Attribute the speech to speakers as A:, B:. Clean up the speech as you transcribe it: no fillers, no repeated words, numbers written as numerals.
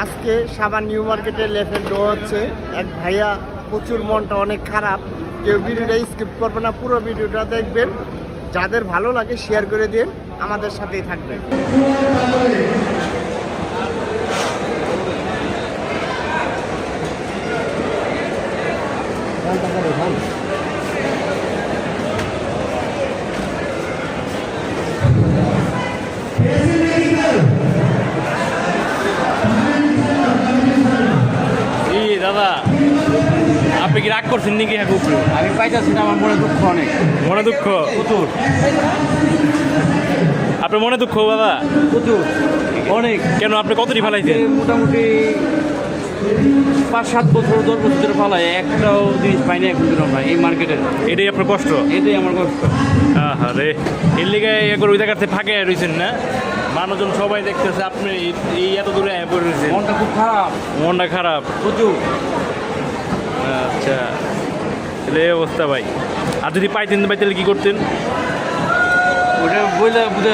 A: আজকে সাবান নিউ মার্কেটে লেফের ডো হচ্ছে। এক ভাইয়া প্রচুর মনটা অনেক খারাপ, কেউ ভিডিওটা স্কিপ করবে না, পুরো ভিডিওটা দেখবেন। যাদের ভালো লাগে শেয়ার করে দিন, আমাদের সাথেই থাকবেন।
B: দাদা আপনি কি রাগ করছেন নাকি? হ্যাঁ উপরে
C: আমি পাইতেছি না, আমার মনে দুঃখ অনেক,
B: মনে দুঃখ
C: প্রচুর
B: আপনার মনে দুঃখ দাদা
C: প্রচুর অনেক।
B: কেন আপনি কতটি ফেলাইছেন?
C: মোটামুটি 5-7 বছর 10 বছর ধরে ফালাই, একটাও জিনিস পাইনি এখন দিন আমরা এই মার্কেটের।
B: এটাই আপনার কষ্ট?
C: এটাই আমার কষ্ট।
B: আরে এর লিগে একবার ওই জায়গাতে ফাঁকে রয়েছেন না, মানুষজন সবাই দেখতেছে আপনি এই এত দূরে পড়ে রয়েছেন।
C: মনটা খুব খারাপ,
B: মনটা খারাপ
C: প্রচুর।
B: আচ্ছা তাহলে এই অবস্থা ভাই। আর যদি পাইতেন তাহলে কি করতেন?
C: ওটা বইলে বুঝে